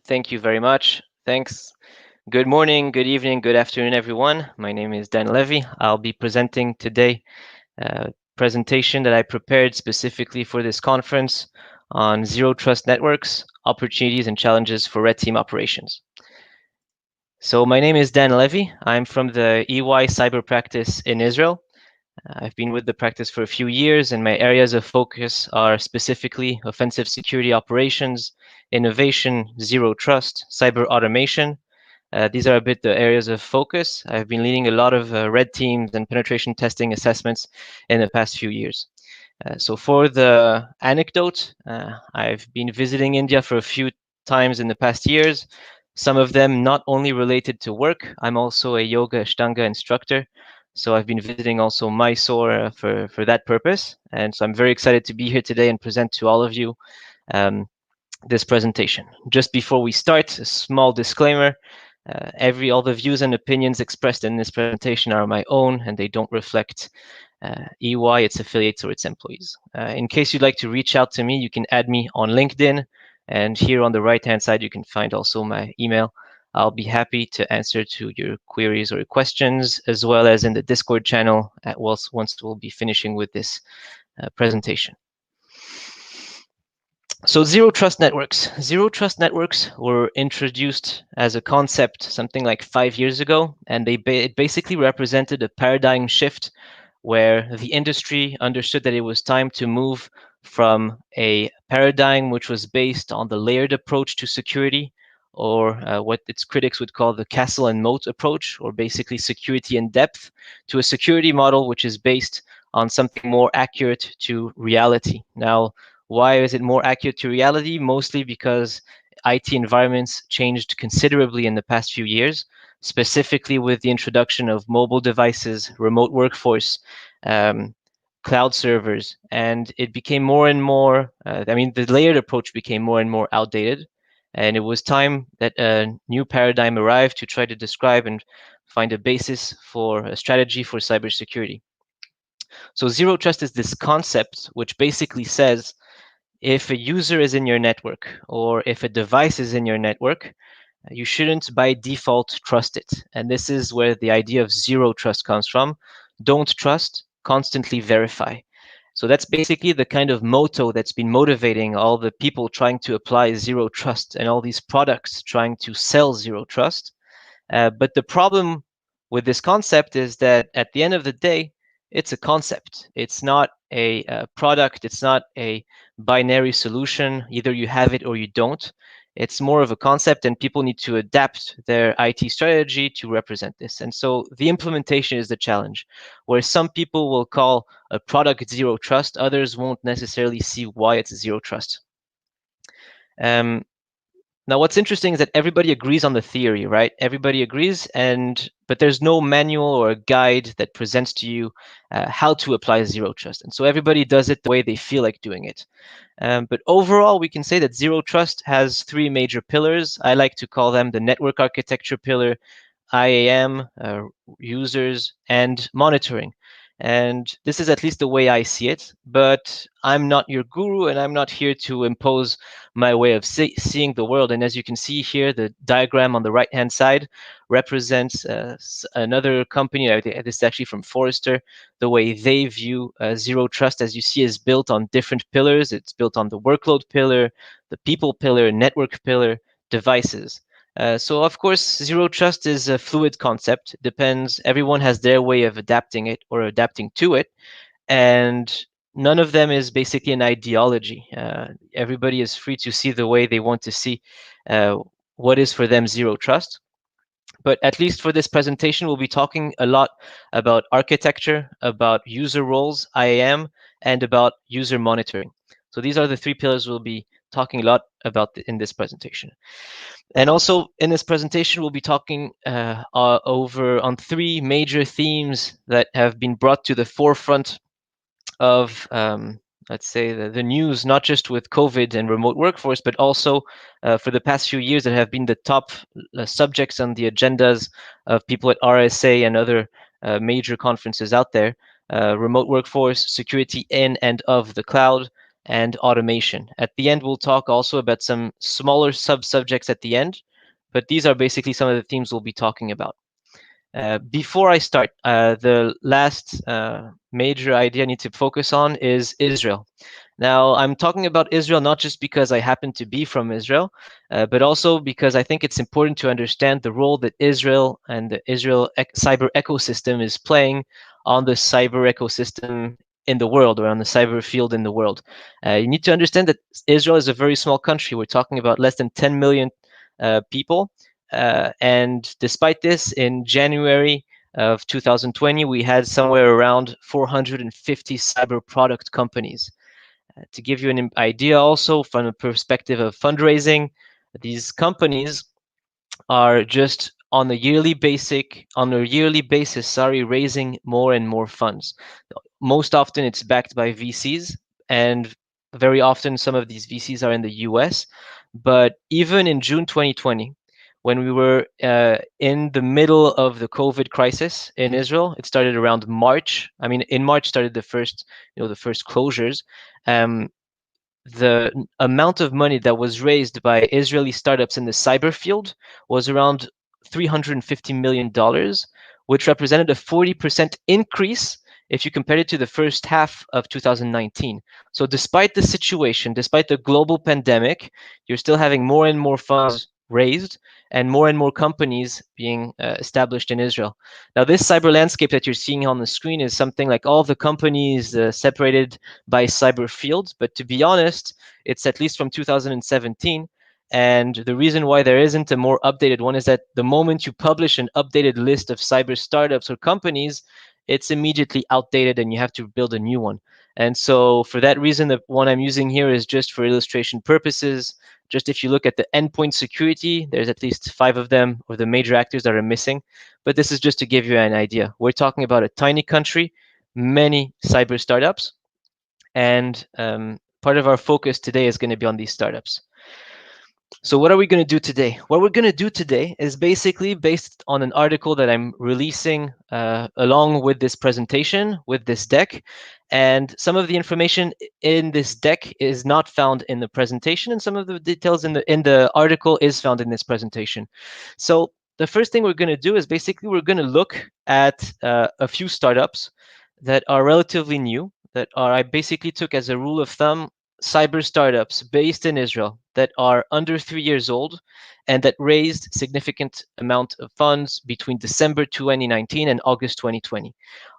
Thank you very much. Thanks. Good morning, good evening, good afternoon, everyone. My name is Dan Levy. I'll be presenting today a presentation that I prepared specifically for this conference on zero trust networks, opportunities and challenges for red team operations. So my name is Dan Levy. I'm from the EY cyber practice in Israel. I've been with the practice for a few years, and my areas of focus are specifically offensive security operations, innovation, zero trust, cyber automation. These are a bit the areas of focus. I've been leading a lot of red teams and penetration testing assessments in the past few years. So for the anecdote, I've been visiting India for a few times in the past years, some of them not only related to work. I'm also a yoga Ashtanga instructor. So I've been visiting also Mysore for that purpose. And so I'm very excited to be here today and present to all of you this presentation. Just before we start, a small disclaimer. All the views and opinions expressed in this presentation are my own, and they don't reflect EY, its affiliates, or its employees. In case you'd like to reach out to me, you can add me on LinkedIn, and here on the right-hand side, you can find also my email. I'll be happy to answer to your queries or questions, as well as in the Discord channel once we'll be finishing with this presentation. So zero trust networks. Zero trust networks were introduced as a concept something like 5 years ago, and it basically represented a paradigm shift where the industry understood that it was time to move from a paradigm which was based on the layered approach to security, or what its critics would call the castle and moat approach, or basically security in depth, to a security model which is based on something more accurate to reality. Now, why is it more accurate to reality? Mostly because IT environments changed considerably in the past few years, specifically with the introduction of mobile devices, remote workforce, cloud servers, and it became more and more, the layered approach became more and more outdated, and it was time that a new paradigm arrived to try to describe and find a basis for a strategy for cybersecurity. So zero trust is this concept which basically says if a user is in your network or if a device is in your network, you shouldn't by default trust it. And this is where the idea of zero trust comes from. Don't trust, constantly verify. So that's basically the kind of motto that's been motivating all the people trying to apply zero trust and all these products trying to sell zero trust. But the problem with this concept is that at the end of the day, it's a concept. It's not a product. It's not a binary solution. Either you have it or you don't. It's more of a concept, and people need to adapt their IT strategy to represent this. And so the implementation is the challenge, where some people will call a product zero trust, others won't necessarily see why it's zero trust. Now, what's interesting is that everybody agrees on the theory, right? Everybody agrees, but there's no manual or a guide that presents to you how to apply zero trust. And so everybody does it the way they feel like doing it. But overall, we can say that zero trust has three major pillars. I like to call them the network architecture pillar, IAM, users, and monitoring. And this is at least the way I see it, but I'm not your guru and I'm not here to impose my way of seeing the world. And as you can see here, the diagram on the right-hand side represents another company. This is actually from Forrester. The way they view zero trust, as you see, is built on different pillars. It's built on the workload pillar, the people pillar, network pillar, devices. So of course, zero trust is a fluid concept. Depends. Everyone has their way of adapting it or adapting to it, and none of them is basically an ideology. Everybody is free to see the way they want to see what is for them zero trust. But at least for this presentation, we'll be talking a lot about architecture, about user roles, IAM, and about user monitoring. So these are the three pillars we'll be talking a lot about in this presentation. And also in this presentation, we'll be talking over on three major themes that have been brought to the forefront of, let's say, the news, not just with COVID and remote workforce, but also for the past few years that have been the top subjects on the agendas of people at RSA and other major conferences out there. Remote workforce, security in and of the cloud, and automation. At the end, we'll talk also about some smaller sub-subjects at the end, but these are basically some of the themes we'll be talking about. Before I start, the last major idea I need to focus on is Israel. Now, I'm talking about Israel not just because I happen to be from Israel, but also because I think it's important to understand the role that Israel and the Israel cyber ecosystem is playing on the cyber ecosystem in the world, or on the cyber field in the world. You need to understand that Israel is a very small country. We're talking about less than 10 million people. And despite this, in January of 2020, we had somewhere around 450 cyber product companies. To give you an idea also from a perspective of fundraising, these companies are just on a yearly basis, raising more and more funds. Most often it's backed by VCs, and very often some of these VCs are in the US. But even in June 2020, when we were in the middle of the COVID crisis in Israel, it started around March. I mean, in March started the first closures. The amount of money that was raised by Israeli startups in the cyber field was around $350 million, which represented a 40% increase if you compare it to the first half of 2019. So despite the situation, despite the global pandemic, you're still having more and more funds raised and more companies being established in Israel. Now, this cyber landscape that you're seeing on the screen is something like all the companies separated by cyber fields. But to be honest, it's at least from 2017. And the reason why there isn't a more updated one is that the moment you publish an updated list of cyber startups or companies, it's immediately outdated and you have to build a new one. And so for that reason, the one I'm using here is just for illustration purposes. Just if you look at the endpoint security, there's at least 5 of them, or the major actors that are missing. But this is just to give you an idea. We're talking about a tiny country, many cyber startups, and part of our focus today is going to be on these startups. So what are we going to do today? What we're going to do today is basically based on an article that I'm releasing along with this presentation, with this deck. And some of the information in this deck is not found in the presentation, and some of the details in the article is found in this presentation. So the first thing we're going to do is basically we're going to look at a few startups that are relatively new, that are, I basically took as a rule of thumb, cyber startups based in Israel that are under 3 years old and that raised significant amount of funds between December 2019 and August 2020.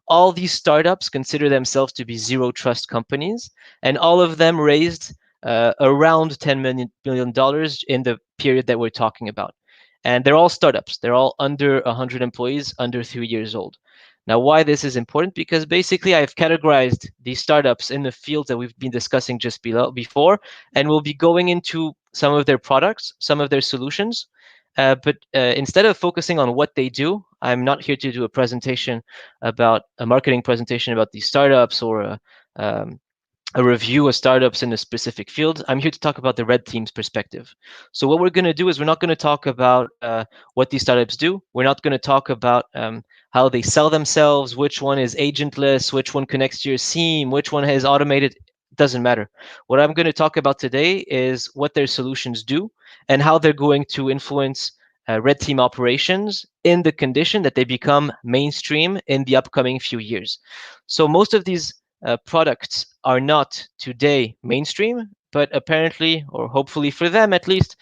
All these startups consider themselves to be zero trust companies, and all of them raised around $10 million in the period that we're talking about. And they're all startups. They're all under 100 employees, under 3 years old. Now, why this is important? Because basically I've categorized these startups in the fields that we've been discussing just before, and we'll be going into some of their products, some of their solutions. But instead of focusing on what they do, I'm not here to do a presentation about a marketing presentation about these startups, or a review of startups in a specific field. I'm here to talk about the red team's perspective. So what we're going to do is we're not going to talk about what these startups do. We're not going to talk about how they sell themselves, which one is agentless, which one connects to your SIEM, which one has automated. It doesn't matter. What I'm going to talk about today is what their solutions do and how they're going to influence red team operations in the condition that they become mainstream in the upcoming few years. So most of these products are not today mainstream, but apparently, or hopefully for them at least,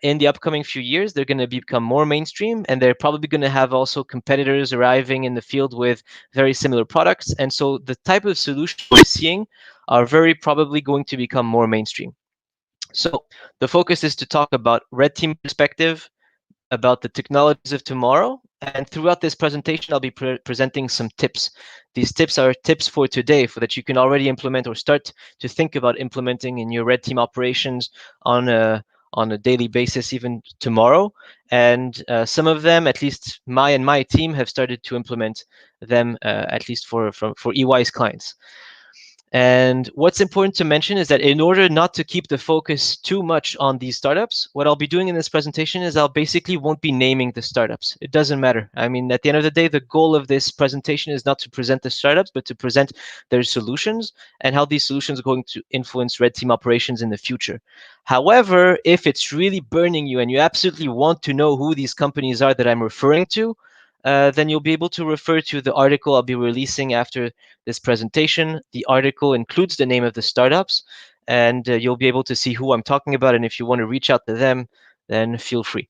in the upcoming few years, they're going to become more mainstream, and they're probably going to have also competitors arriving in the field with very similar products. And so the type of solutions we're seeing are very probably going to become more mainstream. So the focus is to talk about red team perspective, about the technologies of tomorrow. And throughout this presentation, I'll be presenting some tips. These tips are tips for today, for that you can already implement or start to think about implementing in your red team operations on a daily basis, even tomorrow. And some of them, at least my team, have started to implement them, at least for EY's clients. And what's important to mention is that in order not to keep the focus too much on these startups, what I'll be doing in this presentation is I'll basically won't be naming the startups. It doesn't matter. I mean, at the end of the day, the goal of this presentation is not to present the startups, but to present their solutions and how these solutions are going to influence red team operations in the future. However, if it's really burning you and you absolutely want to know who these companies are that I'm referring to, then you'll be able to refer to the article I'll be releasing after this presentation. The article includes the name of the startups, and you'll be able to see who I'm talking about. And if you want to reach out to them, then feel free.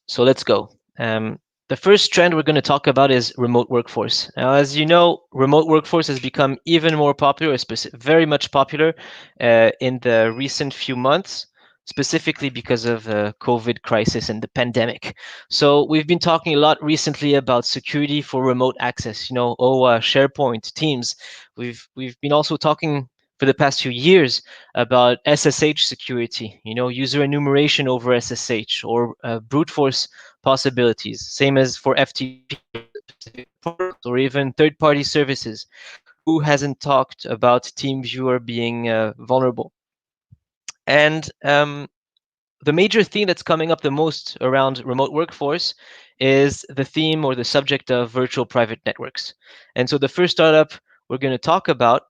So let's go. The first trend we're going to talk about is remote workforce. Now, as you know, remote workforce has become even more popular, very much popular in the recent few months, specifically because of the COVID crisis and the pandemic. So we've been talking a lot recently about security for remote access. You know, OAuth, SharePoint, Teams. We've been also talking for the past few years about SSH security, you know, user enumeration over SSH or brute force possibilities, same as for FTP or even third-party services. Who hasn't talked about TeamViewer being vulnerable? And the major theme that's coming up the most around remote workforce is the theme or the subject of virtual private networks. And so the first startup we're going to talk about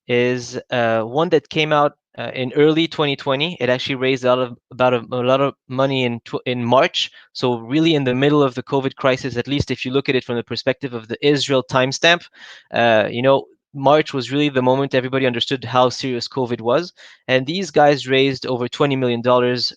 is one that came out in early 2020. It actually raised about a lot of money in March. So really in the middle of the COVID crisis, at least if you look at it from the perspective of the Israel timestamp, you know, March was really the moment everybody understood how serious COVID was. And these guys raised over $20 million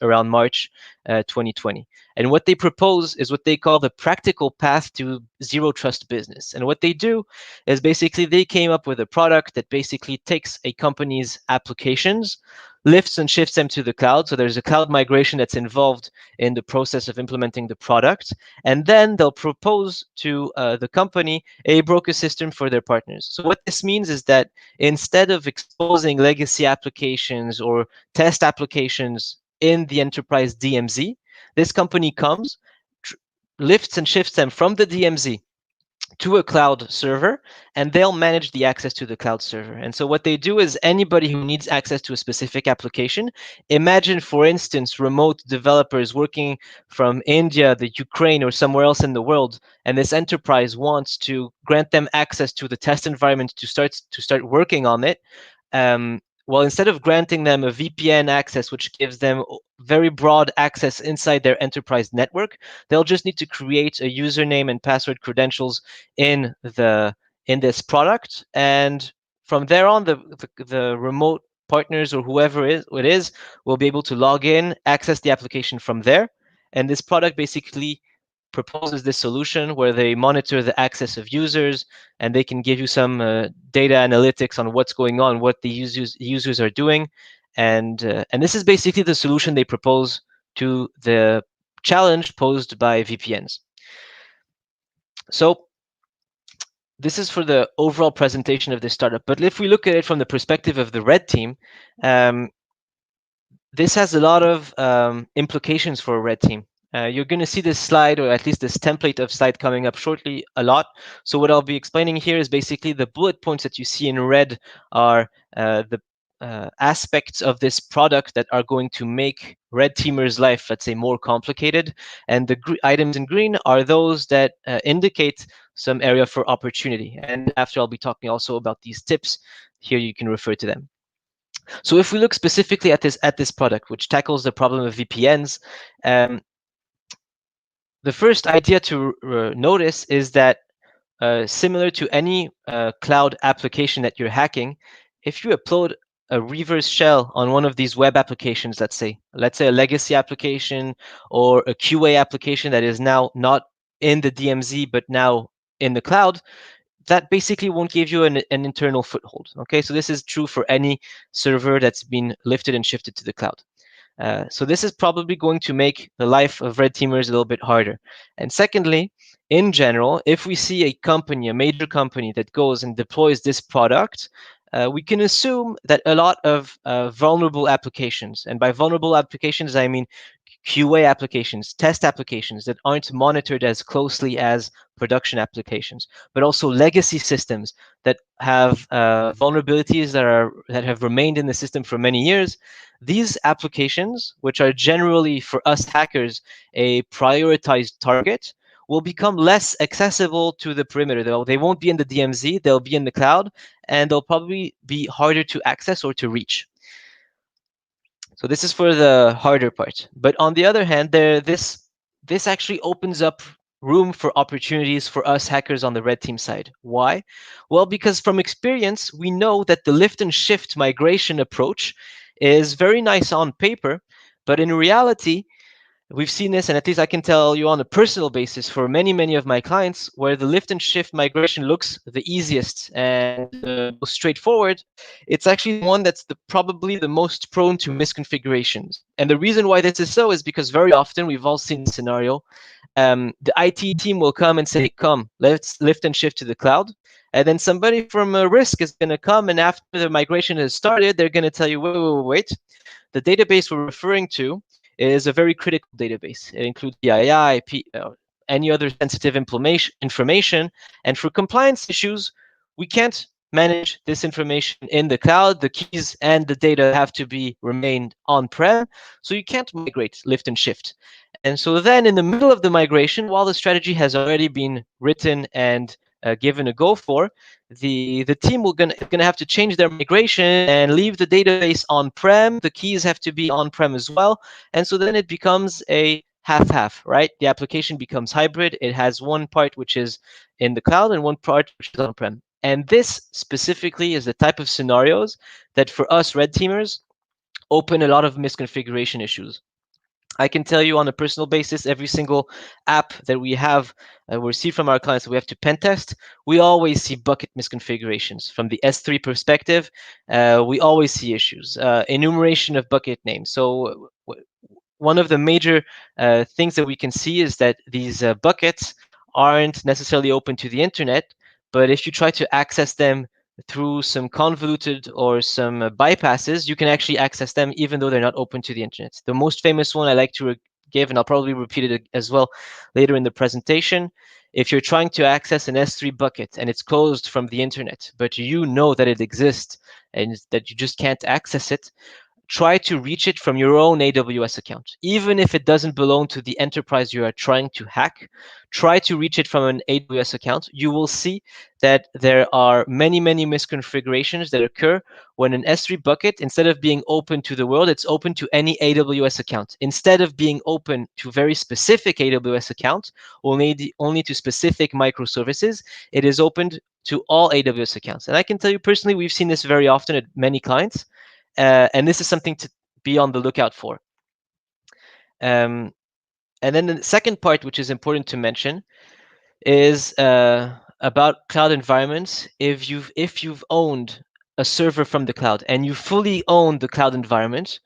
around March 2020. And what they propose is what they call the practical path to zero trust business. And what they do is basically they came up with a product that basically takes a company's applications, lifts and shifts them to the cloud. So there's a cloud migration that's involved in the process of implementing the product. And then they'll propose to the company a broker system for their partners. So what this means is that instead of exposing legacy applications or test applications in the enterprise DMZ, this company comes, lifts and shifts them from the DMZ to a cloud server, and they'll manage the access to the cloud server. And so what they do is anybody who needs access to a specific application, imagine, for instance, remote developers working from India, the Ukraine, or somewhere else in the world, and this enterprise wants to grant them access to the test environment to start working on it. Well, instead of granting them a VPN access, which gives them very broad access inside their enterprise network, they'll just need to create a username and password credentials in this product, and from there on, the remote partners or whoever it is will be able to log in, access the application from there, and this product basically proposes this solution where they monitor the access of users and they can give you some data analytics on what's going on, what the users are doing, and this is basically the solution they propose to the challenge posed by VPNs. So this is for the overall presentation of this startup. But if we look at it from the perspective of the red team, this has a lot of implications for a red team. You're going to see this slide, or at least this template of slide, coming up shortly a lot. So what I'll be explaining here is basically the bullet points that you see in red are the aspects of this product that are going to make red teamers' life, let's say, more complicated. And the items in green are those that indicate some area for opportunity. And after, I'll be talking also about these tips. Here you can refer to them. So if we look specifically at this product, which tackles the problem of VPNs, the first idea to notice is that similar to any cloud application that you're hacking, if you upload a reverse shell on one of these web applications, let's say a legacy application or a QA application that is now not in the DMZ but now in the cloud, that basically won't give you an internal foothold. Okay, so this is true for any server that's been lifted and shifted to the cloud. So this is probably going to make the life of red teamers a little bit harder. And secondly, in general, if we see a company, a major company that goes and deploys this product, we can assume that a lot of vulnerable applications, and by vulnerable applications, I mean QA applications, test applications that aren't monitored as closely as production applications, but also legacy systems that have vulnerabilities that have remained in the system for many years. These applications, which are generally for us hackers a prioritized target, will become less accessible to the perimeter. They won't be in the DMZ, they'll be in the cloud, and they'll probably be harder to access or to reach. So this is for the harder part. But on the other hand, this actually opens up room for opportunities for us hackers on the red team side. Why? Well, because from experience, we know that the lift and shift migration approach is very nice on paper, but in reality, we've seen this, and at least I can tell you on a personal basis for many of my clients, where the lift and shift migration looks the easiest and the most straightforward, it's actually the one that's probably the most prone to misconfigurations. And the reason why this is so is because very often, we've all seen the scenario, the IT team will come and say, come, let's lift and shift to the cloud. And then somebody from risk is going to come, and after the migration has started, they're going to tell you, wait. The database we're referring to is a very critical database. It includes PII, any other sensitive information. And for compliance issues, we can't manage this information in the cloud. The keys and the data have to be remained on-prem, so you can't migrate, lift and shift. And so then in the middle of the migration, while the strategy has already been written and given a go for, the team will gonna have to change their migration and leave the database on-prem. The keys have to be on-prem as well. And so then it becomes a half-half, right? The application becomes hybrid. It has one part which is in the cloud and one part which is on-prem. And this specifically is the type of scenarios that for us red teamers open a lot of misconfiguration issues. I can tell you on a personal basis, every single app that we have, we receive from our clients that we have to pen test, we always see bucket misconfigurations. From the S3 perspective, we always see issues. Enumeration of bucket names. So one of the major things that we can see is that these buckets aren't necessarily open to the internet, but if you try to access them through some convoluted or some bypasses, you can actually access them even though they're not open to the internet. The most famous one I like to give, and I'll probably repeat it as well later in the presentation, if you're trying to access an S3 bucket and it's closed from the internet, but you know that it exists and that you just can't access it, try to reach it from your own AWS account. Even if it doesn't belong to the enterprise you are trying to hack, try to reach it from an AWS account. You will see that there are many misconfigurations that occur when an S3 bucket, instead of being open to the world, it's open to any AWS account. Instead of being open to very specific AWS accounts, only to specific microservices, it is opened to all AWS accounts. And I can tell you personally, we've seen this very often at many clients. And this is something to be on the lookout for. And then the second part, which is important to mention, is about cloud environments. If you've owned a server from the cloud and you fully own the cloud environment,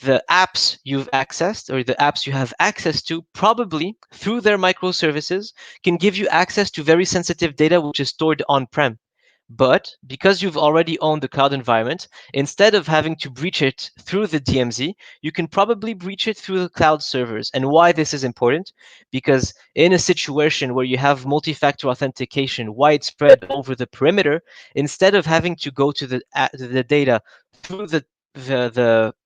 the apps you've accessed or the apps you have access to, probably through their microservices, can give you access to very sensitive data which is stored on-prem. But because you've already owned the cloud environment, instead of having to breach it through the DMZ, you can probably breach it through the cloud servers. And why this is important? Because in a situation where you have multi-factor authentication widespread over the perimeter, instead of having to go to the data through the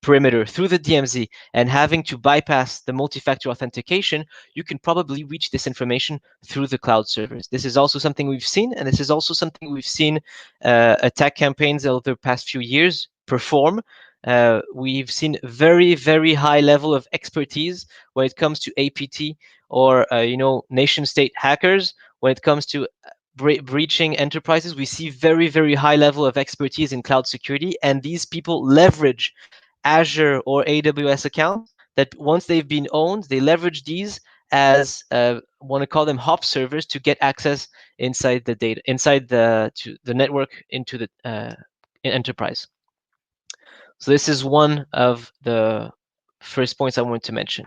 perimeter, through the DMZ, and having to bypass the multi-factor authentication, you can probably reach this information through the cloud servers. This is also something we've seen, and this is also something we've seen attack campaigns over the past few years perform. We've seen very high level of expertise when it comes to APT or nation state hackers. When it comes to breaching enterprises, we see very high level of expertise in cloud security, and these people leverage Azure or AWS accounts that once they've been owned, they leverage these as want to call them hop servers to get access inside the data, inside the network into the enterprise. So this is one of the first points I wanted to mention.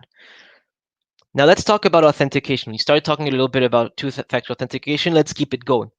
Now let's talk about authentication. We started talking a little bit about two-factor authentication. Let's keep it going.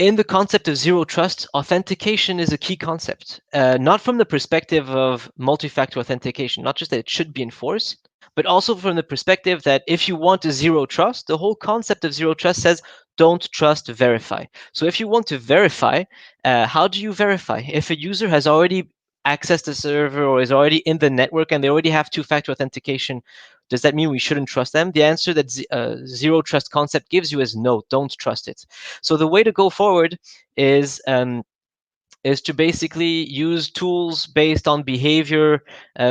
in the concept of zero trust, authentication is a key concept, not from the perspective of multi-factor authentication, not just that it should be enforced, but also from the perspective that if you want a zero trust, the whole concept of zero trust says don't trust, verify. So if you want to verify, how do you verify? If a user has already accessed the server or is already in the network and they already have two-factor authentication, does that mean we shouldn't trust them? The answer that zero trust concept gives you is no, don't trust it. So the way to go forward is to basically use tools based on behavior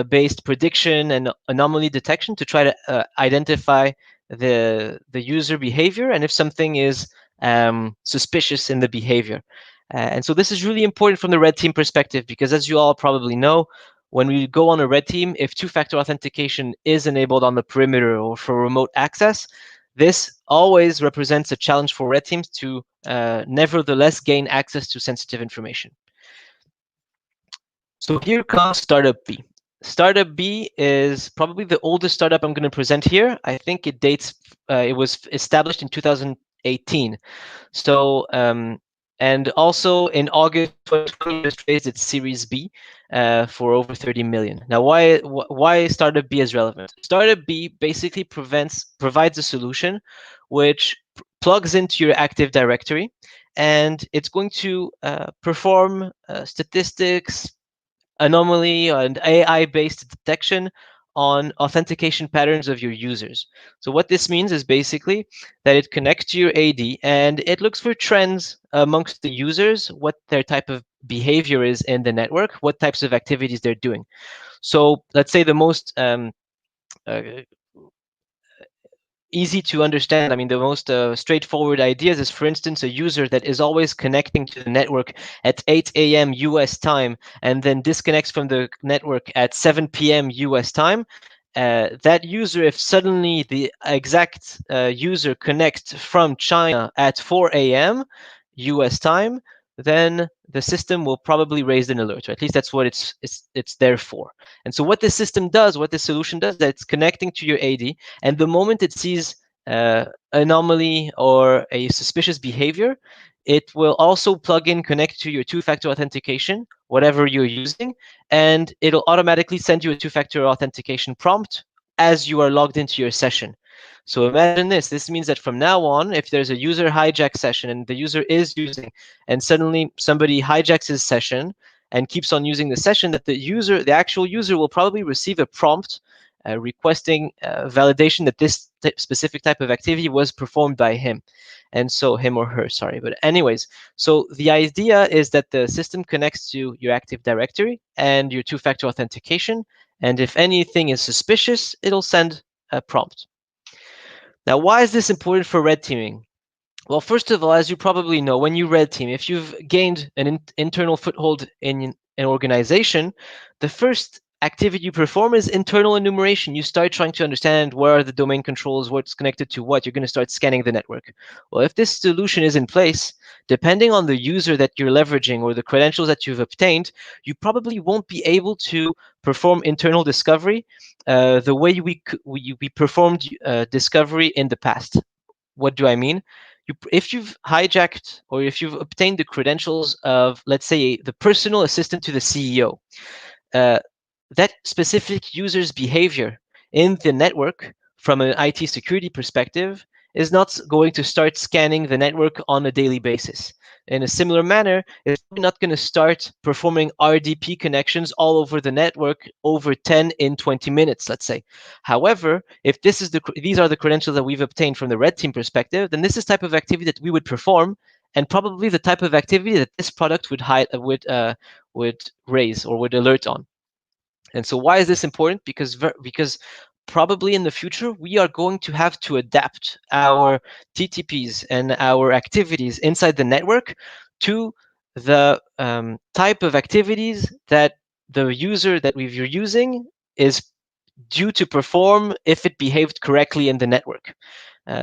based prediction and anomaly detection to try to identify the user behavior and if something is suspicious in the behavior. And so this is really important from the red team perspective, because as you all probably know, when we go on a red team, if two-factor authentication is enabled on the perimeter or for remote access, this always represents a challenge for red teams to nevertheless gain access to sensitive information. So here comes Startup B. Startup B is probably the oldest startup I'm going to present here. I think it dates, it was established in 2018. So, and also in August 2020, it just raised its Series B for over 30 million. Now, why Startup B is relevant? Startup B basically provides a solution which plugs into your Active Directory, and it's going to perform statistics, anomaly, and AI-based detection on authentication patterns of your users. So what this means is basically that it connects to your AD and it looks for trends amongst the users, what their type of behavior is in the network, what types of activities they're doing. So let's say the most uh, easy to understand, I mean, the most straightforward ideas is, for instance, a user that is always connecting to the network at 8 a.m. US time and then disconnects from the network at 7 p.m. US time. That user, if suddenly the exact user connects from China at 4 a.m. US time, then the system will probably raise an alert, or at least that's what it's there for. And so what this system does, what this solution does, that it's connecting to your AD, and the moment it sees anomaly or a suspicious behavior, it will also plug in, connect to your two-factor authentication, whatever you're using, and it'll automatically send you a two-factor authentication prompt as you are logged into your session. So imagine this. This means that from now on, if there's a user hijack session and the user is using, and suddenly somebody hijacks his session and keeps on using the session, that the actual user will probably receive a prompt requesting validation that this specific type of activity was performed by him. And so him or her, sorry. But anyways, so the idea is that the system connects to your Active Directory and your two-factor authentication. And if anything is suspicious, it'll send a prompt. Now, why is this important for red teaming? Well, first of all, as you probably know, when you red team, if you've gained an internal foothold in an organization, the first activity you perform is internal enumeration. You start trying to understand where are the domain controls, what's connected to what. You're going to start scanning the network. Well, if this solution is in place, depending on the user that you're leveraging or the credentials that you've obtained, you probably won't be able to perform internal discovery the way we performed discovery in the past. What do I mean? If you've hijacked or if you've obtained the credentials of, let's say, the personal assistant to the CEO, that specific user's behavior in the network from an IT security perspective is not going to start scanning the network on a daily basis. In a similar manner, it's not going to start performing RDP connections all over the network over 10 in 20 minutes, let's say. However, if these are the credentials that we've obtained from the red team perspective, then this is type of activity that we would perform, and probably the type of activity that this product would raise or would alert on. And so why is this important? Because probably in the future, we are going to have to adapt our TTPs and our activities inside the network to the type of activities that the user that you're using is due to perform if it behaved correctly in the network.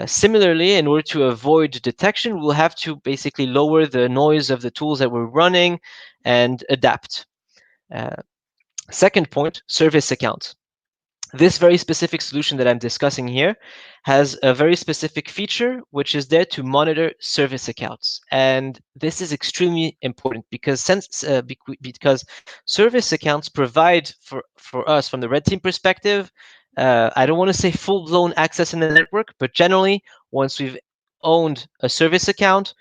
Similarly, in order to avoid detection, we'll have to basically lower the noise of the tools that we're running and adapt. Second point, service accounts. This very specific solution that I'm discussing here has a very specific feature which is there to monitor service accounts. And this is extremely important because because service accounts provide for us from the red team perspective, I don't want to say full-blown access in the network, but generally once we've owned a service account,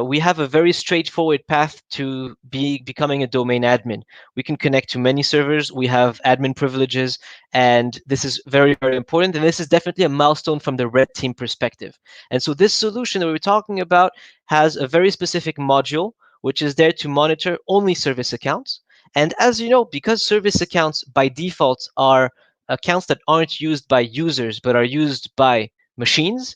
we have a very straightforward path to becoming a domain admin. We can connect to many servers. We have admin privileges, and this is very, very important. And this is definitely a milestone from the red team perspective. And so this solution that we're talking about has a very specific module, which is there to monitor only service accounts. And as you know, because service accounts by default are accounts that aren't used by users, but are used by machines,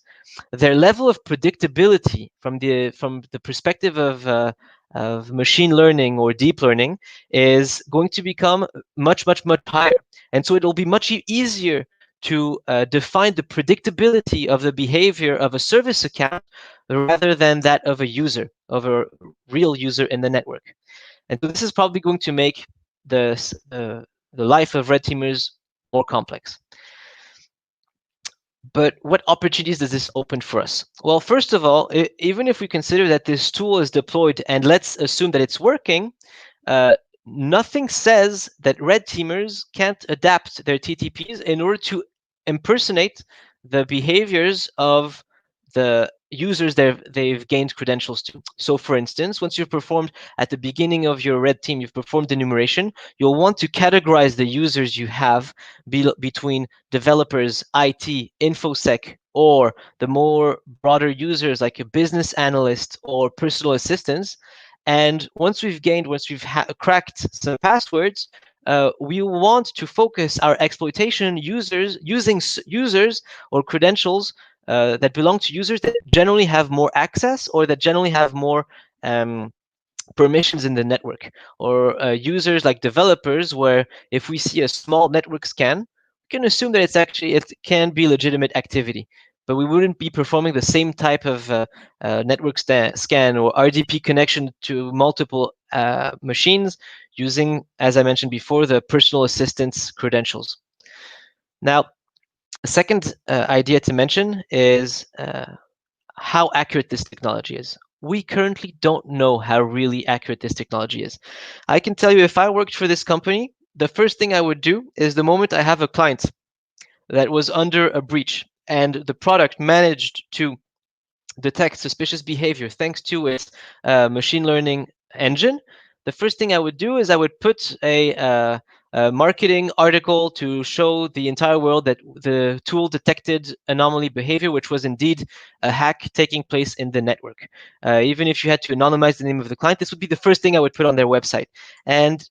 their level of predictability from the perspective of machine learning or deep learning is going to become much higher, and so it'll be much easier to define the predictability of the behavior of a service account rather than that of a user, of a real user in the network. And so this is probably going to make the life of red teamers more complex. But what opportunities does this open for us? Well, first of all, even if we consider that this tool is deployed and let's assume that it's working, uh, nothing says that red teamers can't adapt their TTPs in order to impersonate the behaviors of the users they've gained credentials to. So for instance, once you've performed at the beginning of your red team, you've performed enumeration, you'll want to categorize the users you have between developers, IT, InfoSec, or the more broader users like a business analyst or personal assistants. And once we've cracked some passwords, we want to focus our exploitation using users or credentials that belong to users that generally have more access or that generally have more um, permissions in the network, or users like developers, where if we see a small network scan, we can assume that it can be legitimate activity, but we wouldn't be performing the same type of network scan or RDP connection to multiple machines using, as I mentioned before, the personal assistance credentials. Now, a second idea to mention is how accurate this technology is. We currently don't know how really accurate this technology is. I can tell you, if I worked for this company, the first thing I would do is, the moment I have a client that was under a breach and the product managed to detect suspicious behavior thanks to its machine learning engine, the first thing I would do is I would put a marketing article to show the entire world that the tool detected anomaly behavior, which was indeed a hack taking place in the network. Even if you had to anonymize the name of the client, this would be the first thing I would put on their website. And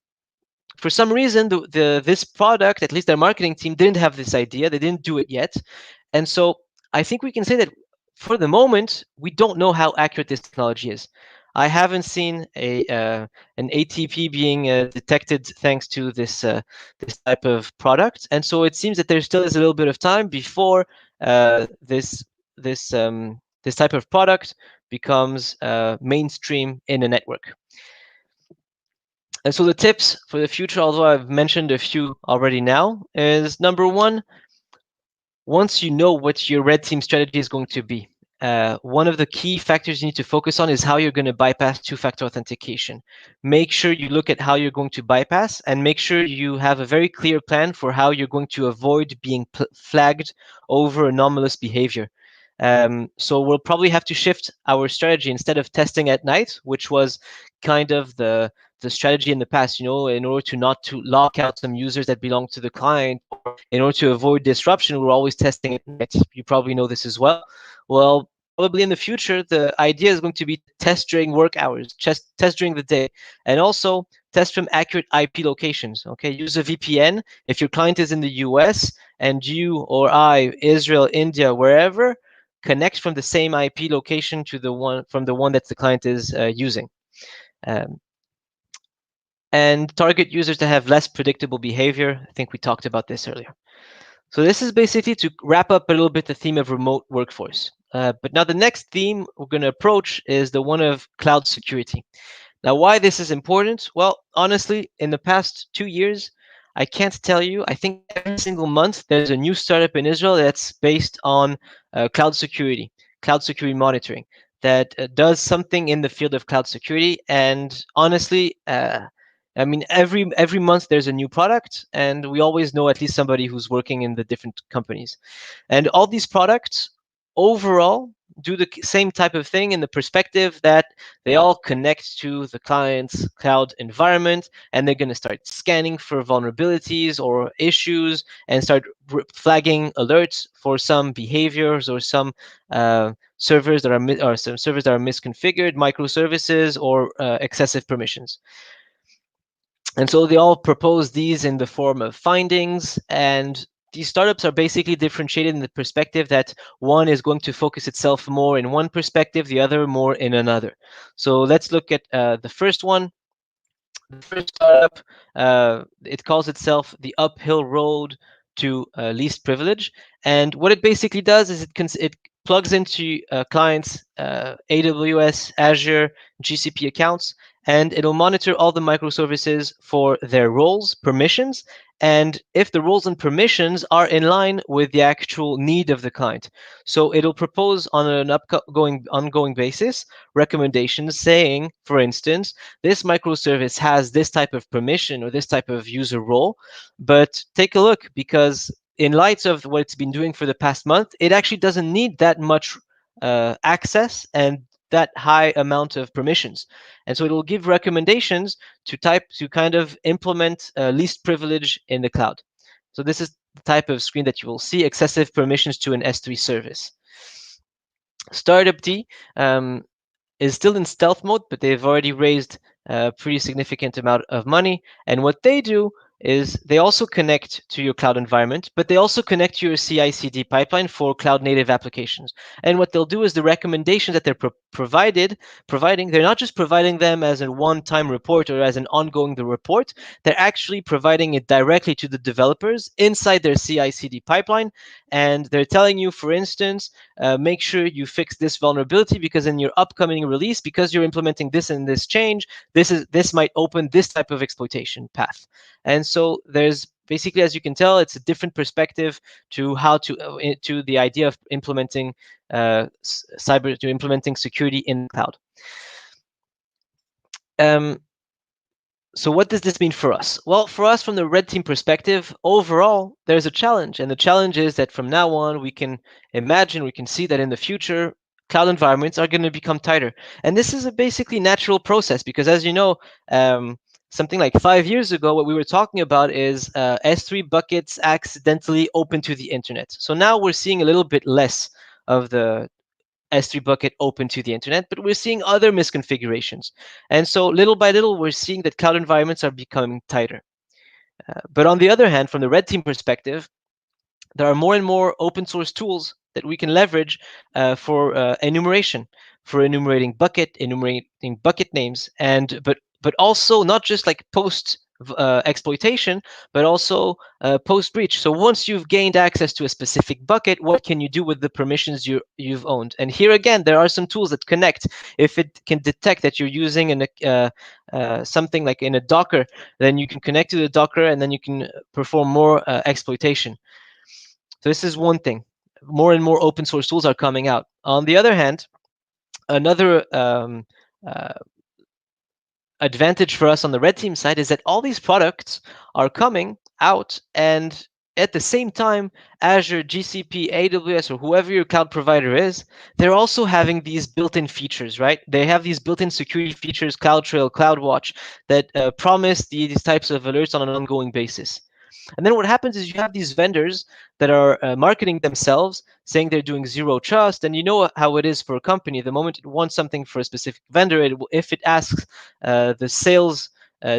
for some reason, this product, at least their marketing team, didn't have this idea. They didn't do it yet. And so I think we can say that for the moment, we don't know how accurate this technology is. I haven't seen an ATP being detected thanks to this type of product, and so it seems that there still is a little bit of time before this type of product becomes mainstream in a network. And so the tips for the future, although I've mentioned a few already now, is number one, once you know what your red team strategy is going to be, one of the key factors you need to focus on is how you're going to bypass two-factor authentication. Make sure you look at how you're going to bypass, and make sure you have a very clear plan for how you're going to avoid being flagged over anomalous behavior. So we'll probably have to shift our strategy. Instead of testing at night, which was kind of the strategy in the past, in order to not to lock out some users that belong to the client, or in order to avoid disruption, we're always testing at night. You probably know this as well. Well, probably in the future, the idea is going to be test during work hours, test during the day, and also test from accurate IP locations. Okay, use a VPN if your client is in the US and you or I, Israel, India, wherever, connect from the same IP location to the one that the client is using. And target users that have less predictable behavior. I think we talked about this earlier. So this is basically to wrap up a little bit the theme of remote workforce. But now the next theme we're going to approach is the one of cloud security. Now, why this is important? Well, honestly, in the past 2 years, I can't tell you. I think every single month there's a new startup in Israel that's based on cloud security monitoring, that does something in the field of cloud security. And honestly, I mean, every month there's a new product, and we always know at least somebody who's working in the different companies. And all these products overall do the same type of thing in the perspective that they all connect to the client's cloud environment, and they're going to start scanning for vulnerabilities or issues and start flagging alerts for some behaviors or some servers that are or some servers that are misconfigured, microservices, or excessive permissions. And so they all propose these in the form of findings, and these startups are basically differentiated in the perspective that one is going to focus itself more in one perspective, the other more in another. So let's look at the first one. The first startup, it calls itself the uphill road to least privilege. And what it basically does is it plugs into clients' AWS, Azure, GCP accounts, and it'll monitor all the microservices for their roles, permissions, and if the roles and permissions are in line with the actual need of the client. So it'll propose on an ongoing basis recommendations saying, for instance, this microservice has this type of permission or this type of user role, but take a look, because in light of what it's been doing for the past month, it actually doesn't need that much access and that high amount of permissions. And so it will give recommendations to kind of implement least privilege in the cloud. So this is the type of screen that you will see: excessive permissions to an S3 service. Startup D is still in stealth mode, but they've already raised a pretty significant amount of money. And what they do is they also connect to your cloud environment, but they also connect to your CI/CD pipeline for cloud native applications. And what they'll do is the recommendations that they're providing, they're not just providing them as a one-time report or as an ongoing report. They're actually providing it directly to the developers inside their CI/CD pipeline, and they're telling you, for instance, make sure you fix this vulnerability, because in your upcoming release, because you're implementing this and this change, this might open this type of exploitation path. And so there's basically, as you can tell, it's a different perspective to how to the idea of implementing implementing security in the cloud. So what does this mean for us? Well, for us, from the red team perspective, overall, there's a challenge. And the challenge is that from now on, we can see that in the future, cloud environments are going to become tighter. And this is a basically natural process, because as you know, something like 5 years ago, what we were talking about is S3 buckets accidentally open to the internet. So now we're seeing a little bit less of the S3 bucket open to the internet, but we're seeing other misconfigurations. And so little by little, we're seeing that cloud environments are becoming tighter. But on the other hand, from the red team perspective, there are more and more open source tools that we can leverage for enumeration, for enumerating bucket names, and but also not just like post exploitation, but also post breach. So once you've gained access to a specific bucket, what can you do with the permissions you've owned? And here again, there are some tools that connect. If it can detect that you're using something like in a Docker, then you can connect to the Docker, and then you can perform more exploitation. So this is one thing. More and more open source tools are coming out. On the other hand, another uh, advantage for us on the red team side is that all these products are coming out, and at the same time, Azure, GCP, AWS, or whoever your cloud provider is, they're also having these built-in features, right? They have these built-in security features, CloudTrail, CloudWatch, that promise these types of alerts on an ongoing basis. And then what happens is you have these vendors that are marketing themselves, saying they're doing zero trust. And you know how it is for a company. The moment it wants something for a specific vendor, if it asks the sales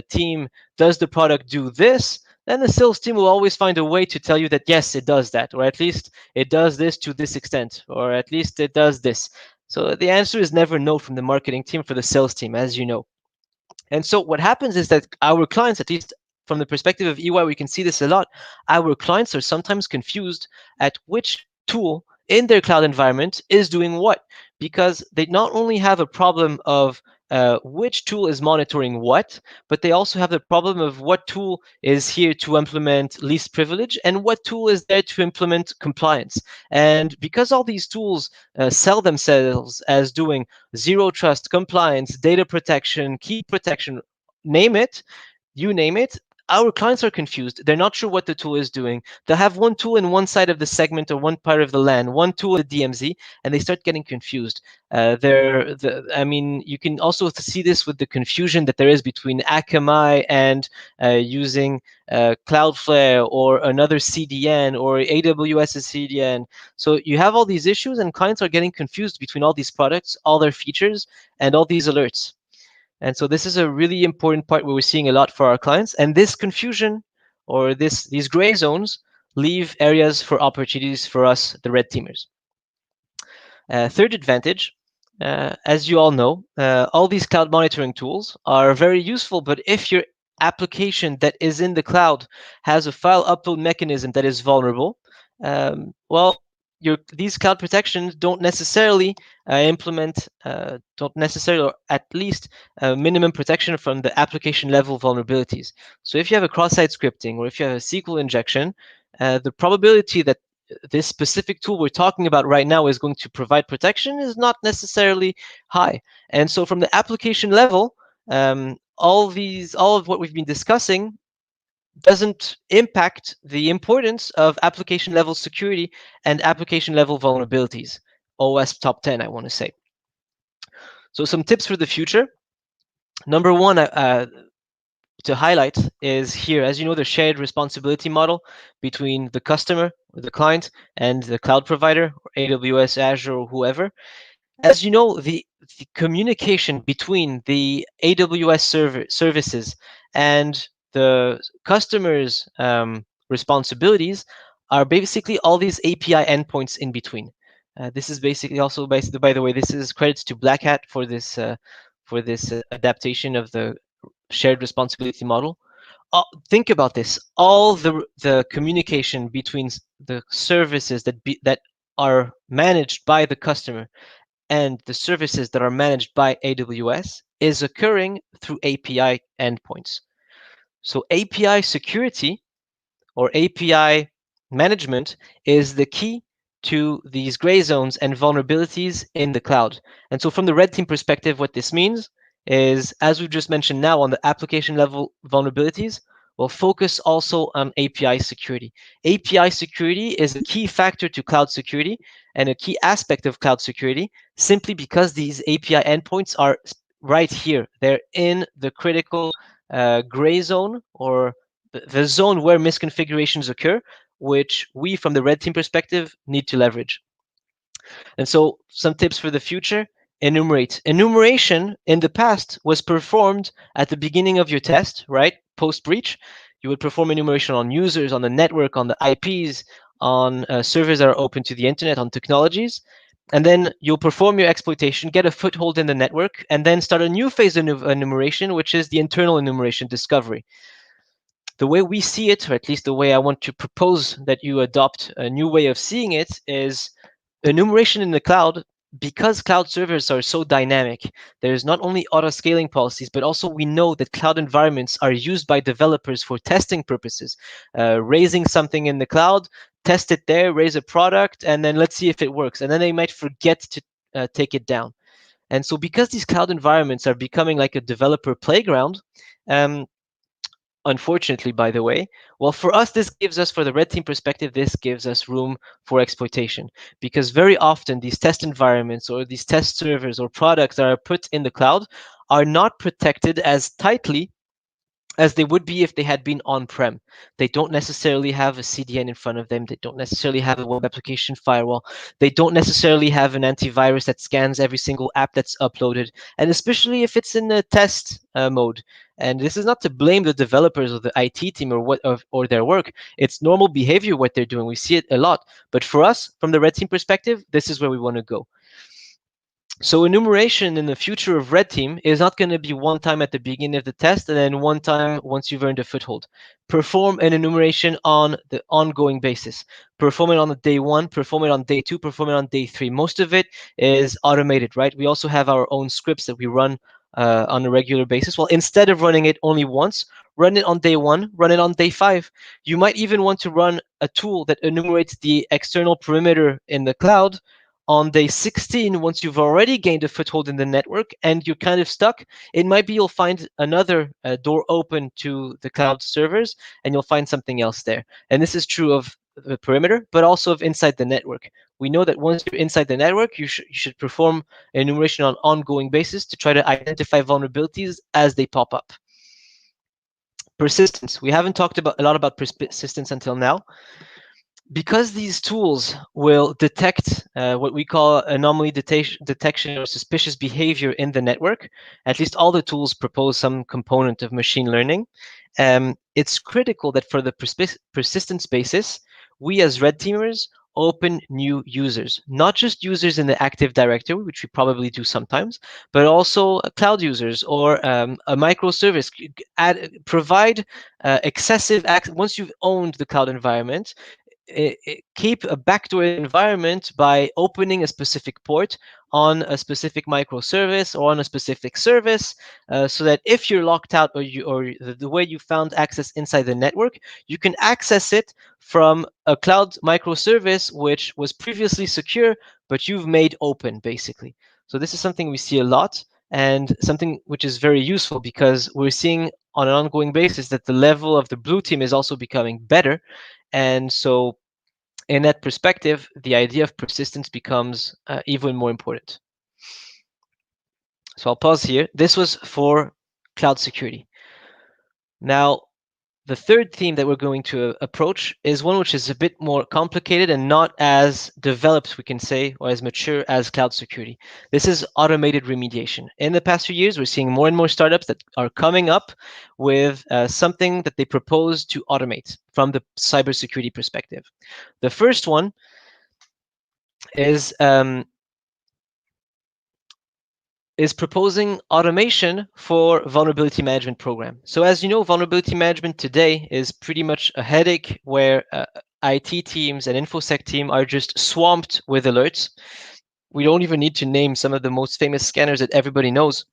team, does the product do this? Then the sales team will always find a way to tell you that, yes, it does that, or at least it does this to this extent, or at least it does this. So the answer is never no from the marketing team for the sales team, as you know. And so what happens is that our clients, at least from the perspective of EY, we can see this a lot. Our clients are sometimes confused at which tool in their cloud environment is doing what, because they not only have a problem of which tool is monitoring what, but they also have the problem of what tool is here to implement least privilege and what tool is there to implement compliance. And because all these tools sell themselves as doing zero trust, compliance, data protection, key protection, name it, you name it, our clients are confused. They're not sure what the tool is doing. They'll have one tool in one side of the segment or one part of the LAN, one tool in the DMZ, and they start getting confused. You can also see this with the confusion that there is between Akamai and using Cloudflare or another CDN or AWS's CDN. So you have all these issues, and clients are getting confused between all these products, all their features, and all these alerts. And so this is a really important part where we're seeing a lot for our clients. And this confusion or these gray zones leave areas for opportunities for us, the red teamers. Third advantage, as you all know, all these cloud monitoring tools are very useful, but if your application that is in the cloud has a file upload mechanism that is vulnerable, these cloud protections don't necessarily or at least minimum protection from the application level vulnerabilities. So if you have a cross-site scripting or if you have a SQL injection, the probability that this specific tool we're talking about right now is going to provide protection is not necessarily high. And so from the application level, all of what we've been discussing doesn't impact the importance of application level security and application level vulnerabilities. OS top 10, I want to say. So some tips for the future. Number one, to highlight is here, as you know, the shared responsibility model between the customer, or the client, and the cloud provider, or AWS, Azure, or whoever. As you know, the communication between the AWS services and the customer's responsibilities are basically all these API endpoints in between. This is basically also, by the way, this is credits to Black Hat for this adaptation of the shared responsibility model. Think about this: all the communication between the services that are managed by the customer and the services that are managed by AWS is occurring through API endpoints. So API security or API management is the key to these gray zones and vulnerabilities in the cloud. And so from the red team perspective, what this means is, as we've just mentioned now on the application level vulnerabilities, we'll focus also on API security. API security is a key factor to cloud security and a key aspect of cloud security, simply because these API endpoints are right here. They're in the critical gray zone, or the zone where misconfigurations occur, which we, from the red team perspective, need to leverage. And so some tips for the future: enumerate. Enumeration in the past was performed at the beginning of your test, right? Post breach, you would perform enumeration on users, on the network, on the IPs, on servers that are open to the internet, on technologies. And then you'll perform your exploitation, get a foothold in the network, and then start a new phase of enumeration, which is the internal enumeration discovery. The way we see it, or at least the way I want to propose that you adopt a new way of seeing it, is enumeration in the cloud. Because cloud servers are so dynamic, there's not only auto scaling policies, but also we know that cloud environments are used by developers for testing purposes. Raising something in the cloud, test it there, raise a product, and then let's see if it works. And then they might forget to take it down. And so because these cloud environments are becoming like a developer playground, unfortunately, by the way, well, for us, for the red team perspective, this gives us room for exploitation, because very often these test environments or these test servers or products that are put in the cloud are not protected as tightly as they would be if they had been on-prem. They don't necessarily have a CDN in front of them. They don't necessarily have a web application firewall. They don't necessarily have an antivirus that scans every single app that's uploaded, and especially if it's in a test mode. And this is not to blame the developers or the IT team or their work. It's normal behavior what they're doing. We see it a lot. But for us, from the red team perspective, this is where we want to go. So enumeration in the future of red team is not going to be one time at the beginning of the test and then one time once you've earned a foothold. Perform an enumeration on the ongoing basis. Perform it on the day one, perform it on day two, perform it on day three. Most of it is automated, right? We also have our own scripts that we run on a regular basis. Well, instead of running it only once, run it on day 1, run it on day 5. You might even want to run a tool that enumerates the external perimeter in the cloud on day 16. Once you've already gained a foothold in the network and you're kind of stuck, it might be you'll find another door open to the cloud servers, and you'll find something else there. And this is true of the perimeter, but also of inside the network. We know that once you're inside the network, you should perform enumeration on an ongoing basis to try to identify vulnerabilities as they pop up. Persistence. We haven't talked a lot about persistence until now. Because these tools will detect what we call anomaly detection or suspicious behavior in the network, at least all the tools propose some component of machine learning. It's critical that for the persistence basis, we as red teamers open new users, not just users in the Active Directory, which we probably do sometimes, but also cloud users or a microservice. Provide excessive access. Once you've owned the cloud environment, keep a backdoor environment by opening a specific port on a specific microservice or on a specific service, so that if you're locked out or the way you found access inside the network, you can access it from a cloud microservice which was previously secure, but you've made open, basically. So this is something we see a lot, and something which is very useful because we're seeing on an ongoing basis that the level of the blue team is also becoming better. And so in that perspective, the idea of persistence becomes even more important. So I'll pause here. This was for cloud security. Now, the third theme that we're going to approach is one which is a bit more complicated and not as developed, we can say, or as mature as cloud security. This is automated remediation. In the past few years, we're seeing more and more startups that are coming up with something that they propose to automate from the cybersecurity perspective. The first one is proposing automation for vulnerability management program. So as you know, vulnerability management today is pretty much a headache where IT teams and InfoSec team are just swamped with alerts. We don't even need to name some of the most famous scanners that everybody knows.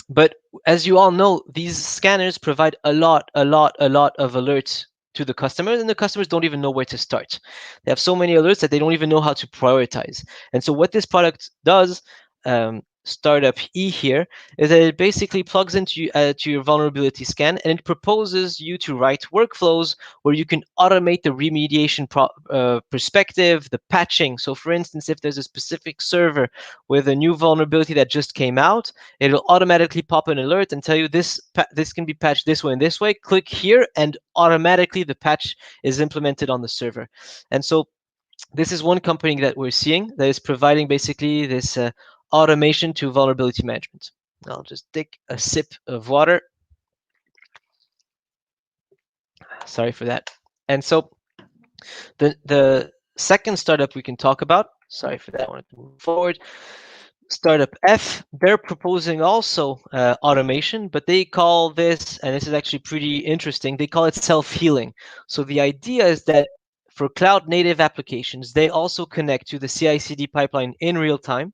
But as you all know, these scanners provide a lot of alerts to the customers, and the customers don't even know where to start. They have so many alerts that they don't even know how to prioritize. And so what this product does, startup E here, is that it basically plugs into to your vulnerability scan, and it proposes you to write workflows where you can automate the remediation perspective, the patching. So for instance, if there's a specific server with a new vulnerability that just came out, it'll automatically pop an alert and tell you this can be patched this way and this way. Click here, and automatically the patch is implemented on the server. And so this is one company that we're seeing that is providing basically this automation to vulnerability management. I'll just take a sip of water. Sorry for that. And so the second startup we can talk about, sorry for that, I want to move forward. Startup F, they're proposing also automation, but they call this, and this is actually pretty interesting, they call it self-healing. So the idea is that for cloud native applications, they also connect to the CI/CD pipeline in real time.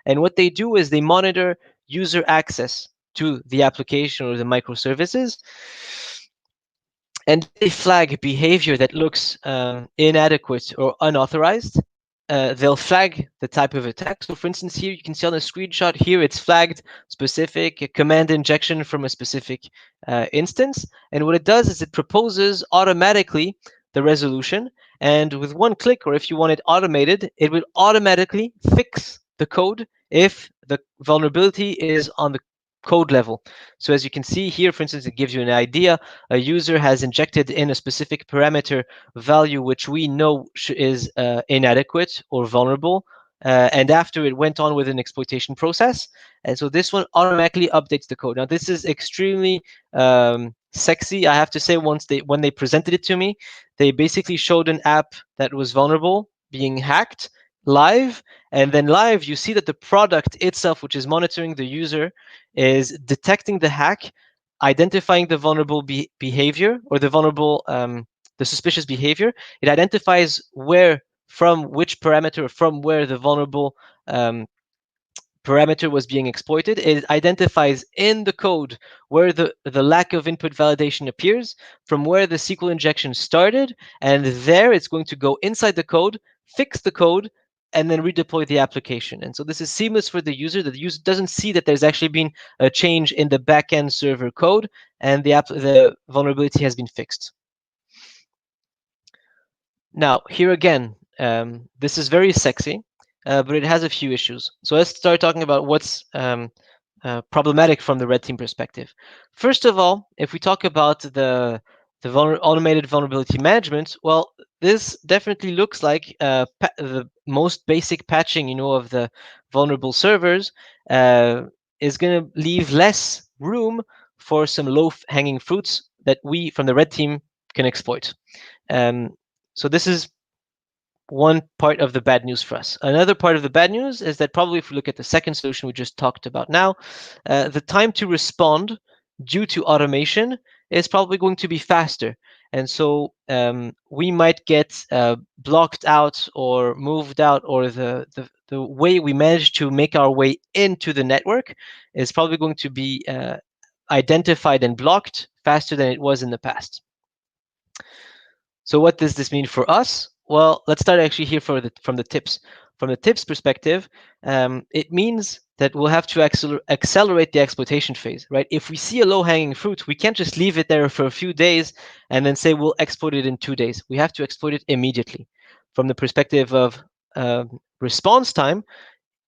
And what they do is they monitor user access to the application or the microservices, and they flag behavior that looks inadequate or unauthorized. They'll flag the type of attack. So for instance, here you can see on the screenshot here, it's flagged specific command injection from a specific instance. And what it does is it proposes automatically the resolution. And with one click, or if you want it automated, it will automatically fix the code if the vulnerability is on the code level. So as you can see here, for instance, it gives you an idea. A user has injected in a specific parameter value which we know is inadequate or vulnerable, and after it went on with an exploitation process. And so this one automatically updates the code. Now this is extremely sexy, I have to say. When they presented it to me, they basically showed an app that was vulnerable being hacked live, and then live you see that the product itself, which is monitoring the user, is detecting the hack, identifying the vulnerable behavior or the suspicious behavior. It identifies from which parameter or from where the vulnerable parameter was being exploited. It identifies in the code where the lack of input validation appears, from where the SQL injection started, and there it's going to go inside the code, fix the code, and then redeploy the application. And so this is seamless for the user. The user doesn't see that there's actually been a change in the backend server code, and the vulnerability has been fixed. Now, here again, this is very sexy, but it has a few issues. So let's start talking about what's problematic from the red team perspective. First of all, if we talk about the automated vulnerability management, well, this definitely looks like the most basic patching, of the vulnerable servers is going to leave less room for some low-hanging fruits that we, from the red team, can exploit. So this is one part of the bad news for us. Another part of the bad news is that probably if we look at the second solution we just talked about now, the time to respond due to automation is probably going to be faster. And so we might get blocked out or moved out, or the way we manage to make our way into the network is probably going to be identified and blocked faster than it was in the past. So what does this mean for us? Well, let's start actually here from the tips. From the tips perspective, it means that we'll have to accelerate the exploitation phase, right? If we see a low-hanging fruit, we can't just leave it there for a few days and then say we'll exploit it in 2 days. We have to exploit it immediately. From the perspective of response time,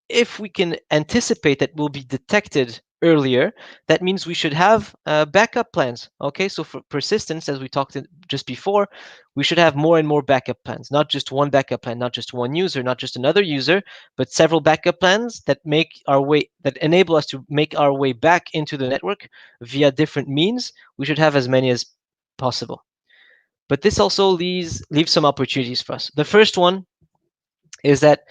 if we can anticipate that we'll be detected earlier, that means we should have backup plans. Okay, so for persistence, as we talked just before, we should have more and more backup plans, not just one backup plan, not just one user, not just another user, but several backup plans that enable us to make our way back into the network via different means. We should have as many as possible. But this also leaves some opportunities for us. The first one is that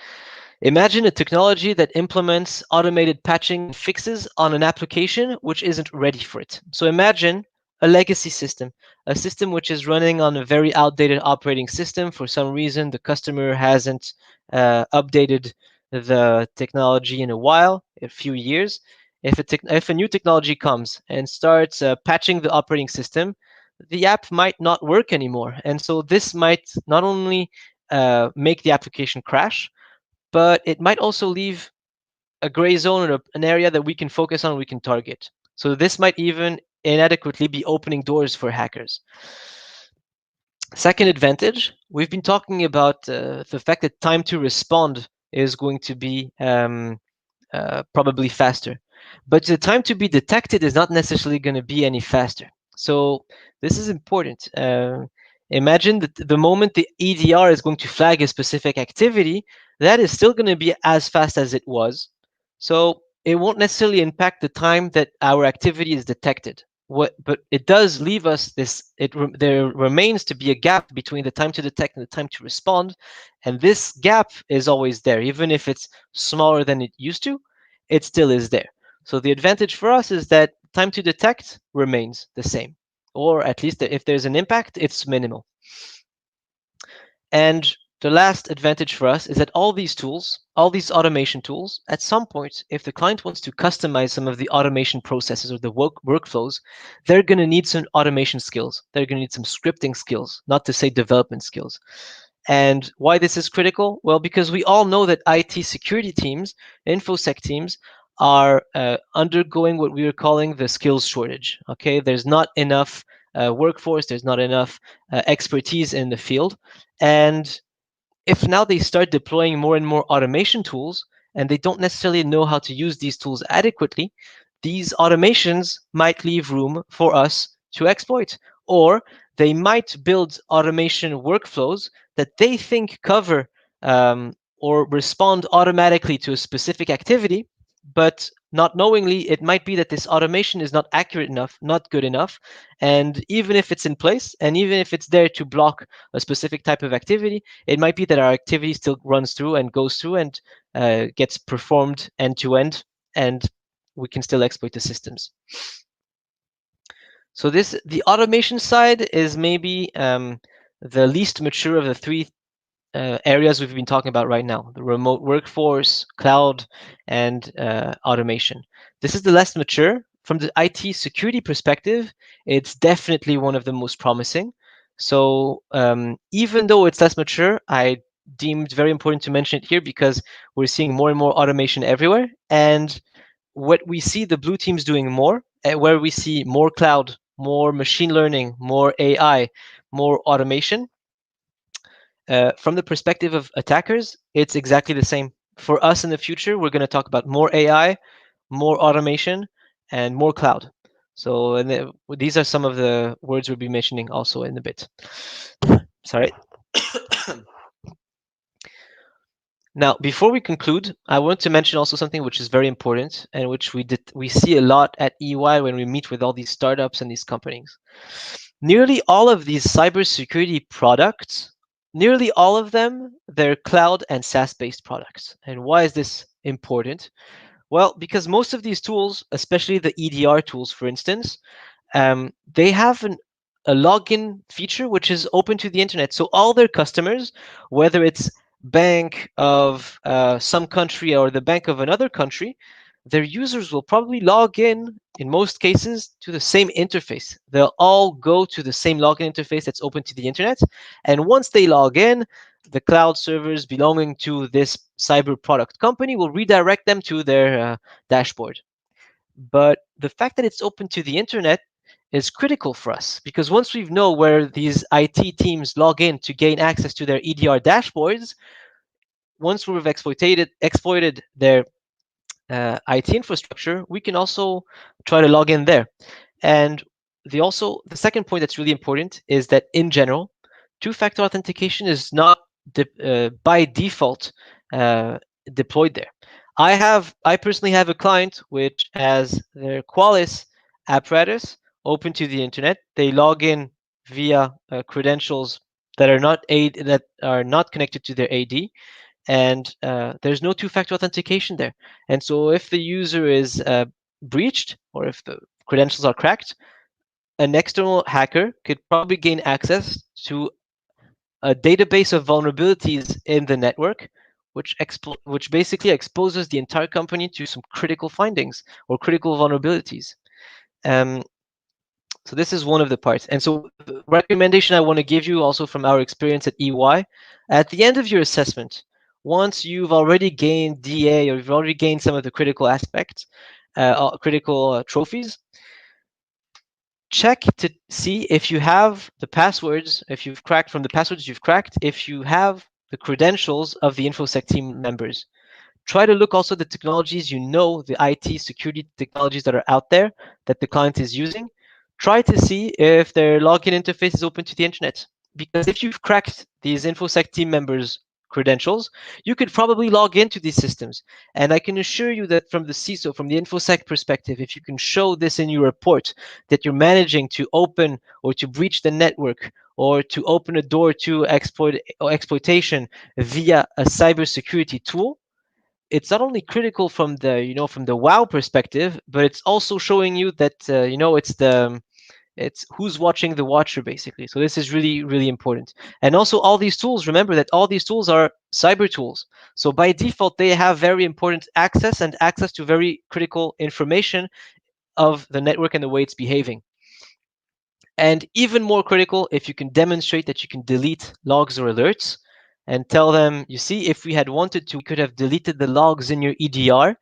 imagine a technology that implements automated patching and fixes on an application which isn't ready for it. So imagine a legacy system, a system which is running on a very outdated operating system. For some reason, the customer hasn't updated the technology in a few years. If a new technology comes and starts patching the operating system, the app might not work anymore. And so this might not only make the application crash, but it might also leave a gray zone or an area that we can focus on, we can target. So this might even inadequately be opening doors for hackers. Second advantage, we've been talking about the fact that time to respond is going to be probably faster. But the time to be detected is not necessarily going to be any faster. So this is important. Imagine that the moment the EDR is going to flag a specific activity, that is still going to be as fast as it was. So it won't necessarily impact the time that our activity is detected. But it does leave us there remains to be a gap between the time to detect and the time to respond. And this gap is always there. Even if it's smaller than it used to, it still is there. So the advantage for us is that time to detect remains the same, or at least if there's an impact, it's minimal. And the last advantage for us is that all these tools, all these automation tools, at some point, if the client wants to customize some of the automation processes or the workflows, they're going to need some automation skills. They're going to need some scripting skills, not to say development skills. And why this is critical? Well, because we all know that IT security teams, InfoSec teams, are undergoing what we are calling the skills shortage. Okay, there's not enough workforce, there's not enough expertise in the field. And if now they start deploying more and more automation tools and they don't necessarily know how to use these tools adequately, these automations might leave room for us to exploit. Or they might build automation workflows that they think cover or respond automatically to a specific activity, but not knowingly, it might be that this automation is not accurate enough, not good enough. And even if it's in place, and even if it's there to block a specific type of activity, it might be that our activity still runs through and goes through and gets performed end to end, and we can still exploit the systems. So the automation side is maybe the least mature of the three areas we've been talking about right now: the remote workforce, cloud, and automation. This is the less mature. From the IT security perspective, it's definitely one of the most promising. So even though it's less mature, I deemed very important to mention it here because we're seeing more and more automation everywhere. And what we see the blue teams doing more, where we see more cloud, more machine learning, more AI, more automation, from the perspective of attackers, it's exactly the same. For us in the future, we're going to talk about more AI, more automation, and more cloud. So these are some of the words we'll be mentioning also in a bit. Sorry. Now, before we conclude, I want to mention also something which is very important and which we see a lot at EY when we meet with all these startups and these companies. Nearly all of these cybersecurity products, nearly all of them, they're cloud and SaaS-based products. And why is this important? Well, because most of these tools, especially the EDR tools, for instance, they have a login feature which is open to the internet. So all their customers, whether it's bank of some country or the bank of another country, their users will probably log in most cases, to the same interface. They'll all go to the same login interface that's open to the internet. And once they log in, the cloud servers belonging to this cyber product company will redirect them to their dashboard. But the fact that it's open to the internet is critical for us, because once we know where these IT teams log in to gain access to their EDR dashboards, once we've exploited their IT infrastructure, we can also try to log in there. And the second point that's really important is that in general, two-factor authentication is not by default uh, deployed there. I personally have a client which has their Qualys apparatus open to the internet. They log in via credentials that are not connected to their AD, and there's no two-factor authentication there. And so if the user is breached, or if the credentials are cracked, an external hacker could probably gain access to a database of vulnerabilities in the network, which basically exposes the entire company to some critical findings or critical vulnerabilities. Um, so this is one of the parts. And so the recommendation I want to give you also from our experience at EY, at the end of your assessment, once you've already gained DA or you've already gained some of the critical aspects, critical trophies, check to see if you have the passwords, if you've cracked from the passwords you've cracked, if you have the credentials of the InfoSec team members. Try to look also at the technologies, the IT security technologies that are out there that the client is using. Try to see if their login interface is open to the internet. Because if you've cracked these InfoSec team members' credentials, you could probably log into these systems. And I can assure you that from the CISO, from the InfoSec perspective, if you can show this in your report, that you're managing to open or to breach the network or to open a door to exploitation via a cybersecurity tool, it's not only critical from the wow perspective, but it's also showing you that it's who's watching the watcher, basically. So this is really, really important. And also all these tools, remember that all these tools are cyber tools. So by default, they have very important access to very critical information of the network and the way it's behaving. And even more critical, if you can demonstrate that you can delete logs or alerts and tell them, you see, if we had wanted to, we could have deleted the logs in your EDR,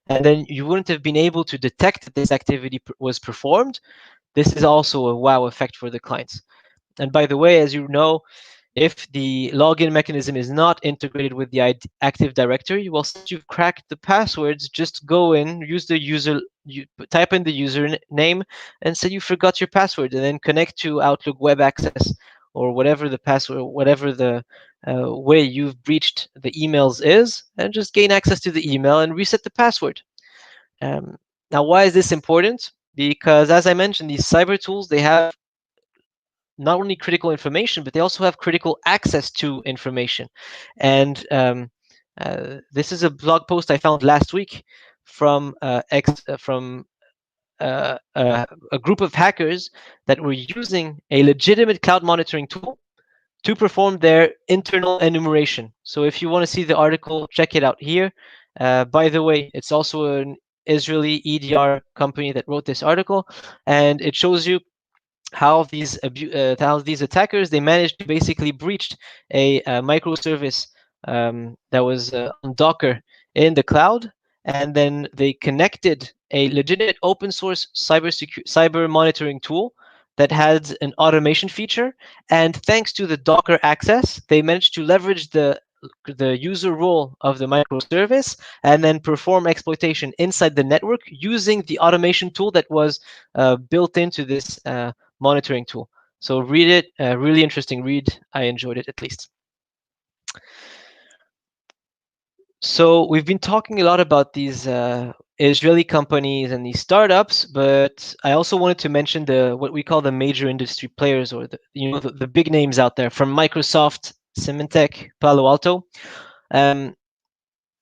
and then you wouldn't have been able to detect that this activity was performed. This is also a wow effect for the clients. And by the way, as you know, if the login mechanism is not integrated with the Active Directory, well, since you've cracked the passwords, just go in, type in the username, and say you forgot your password, and then connect to Outlook Web Access or whatever the password, whatever the way you've breached the emails is, and just gain access to the email and reset the password. Now, why is this important? Because, as I mentioned, these cyber tools, they have not only critical information, but they also have critical access to information. And this is a blog post I found last week from a group of hackers that were using a legitimate cloud monitoring tool to perform their internal enumeration. So if you want to see the article, check it out here. By the way, it's also an Israeli EDR company that wrote this article, and it shows you how these attackers they managed to basically breach a microservice that was on Docker in the cloud, and then they connected a legitimate open source cyber monitoring tool that had an automation feature, and thanks to the Docker access, they managed to leverage the user role of the microservice and then perform exploitation inside the network using the automation tool that was built into this monitoring tool. So read it, really interesting read. I enjoyed it at least. So we've been talking a lot about these Israeli companies and these startups, but I also wanted to mention the what we call the major industry players, or the big names out there, from Microsoft, Symantec, Palo Alto,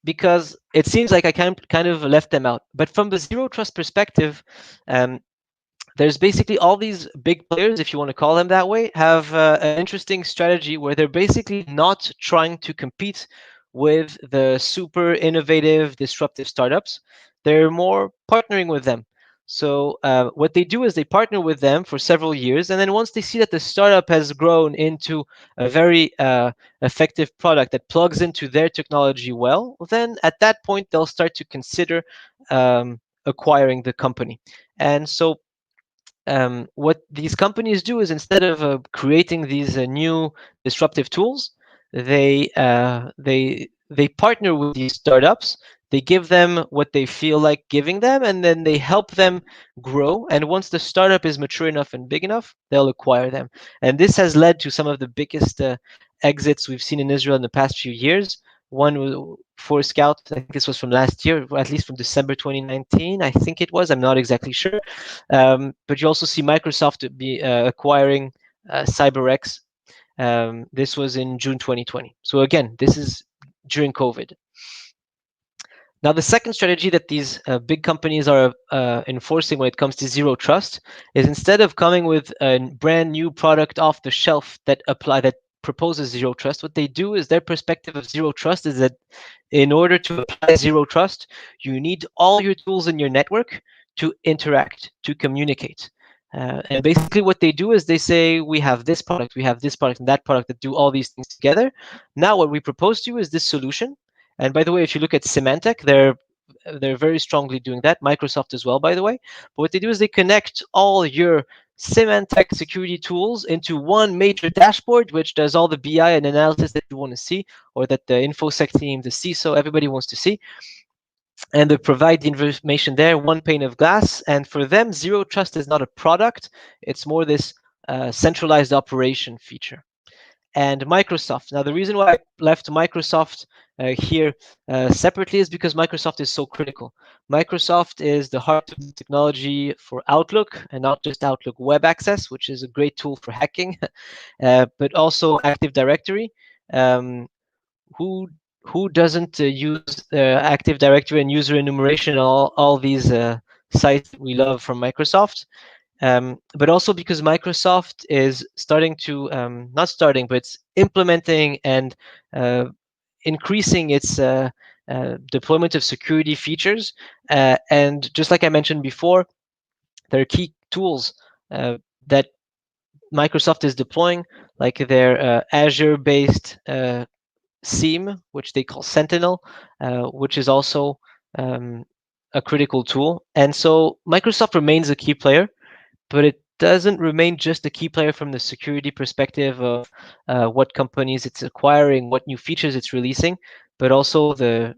because it seems like I kind of left them out. But from the zero trust perspective, there's basically all these big players, if you want to call them that way, have an interesting strategy where they're basically not trying to compete with the super innovative, disruptive startups. They're more partnering with them. So what they do is they partner with them for several years, and then once they see that the startup has grown into a very effective product that plugs into their technology well, then at that point they'll start to consider acquiring the company. And so what these companies do is, instead of creating these new disruptive tools, they partner with these startups. They give them what they feel like giving them, and then they help them grow. And once the startup is mature enough and big enough, they'll acquire them. And this has led to some of the biggest exits we've seen in Israel in the past few years. One was for Scout. I think this was from last year, or at least from December 2019. I think it was. I'm not exactly sure. But you also see Microsoft be acquiring CyberX. This was in June 2020. So again, this is during COVID. Now, the second strategy that these big companies are enforcing when it comes to zero trust is, instead of coming with a brand new product off the shelf that proposes zero trust, what they do is, their perspective of zero trust is that in order to apply zero trust, you need all your tools in your network to interact, to communicate. And basically what they do is they say, we have this product, and that product that do all these things together. Now what we propose to you is this solution. And by the way, if you look at Symantec, they're very strongly doing that. Microsoft as well, by the way. But what they do is they connect all your Symantec security tools into one major dashboard, which does all the BI and analysis that you want to see, or that the InfoSec team, the CISO, everybody wants to see. And they provide the information there, one pane of glass. And for them, zero trust is not a product. It's more this centralized operation feature. And Microsoft. Now, the reason why I left Microsoft here separately is because Microsoft is so critical. Microsoft is the heart of the technology for Outlook, and not just Outlook Web Access, which is a great tool for hacking, but also Active Directory. Who who doesn't use Active Directory and user enumeration, and all these sites that we love from Microsoft? But also because Microsoft is starting to, not starting, but it's implementing and increasing its deployment of security features. And just like I mentioned before, there are key tools that Microsoft is deploying, like their Azure-based SIEM, which they call Sentinel, which is also a critical tool. And so Microsoft remains a key player, but it doesn't remain just a key player from the security perspective of what companies it's acquiring, what new features it's releasing, but also the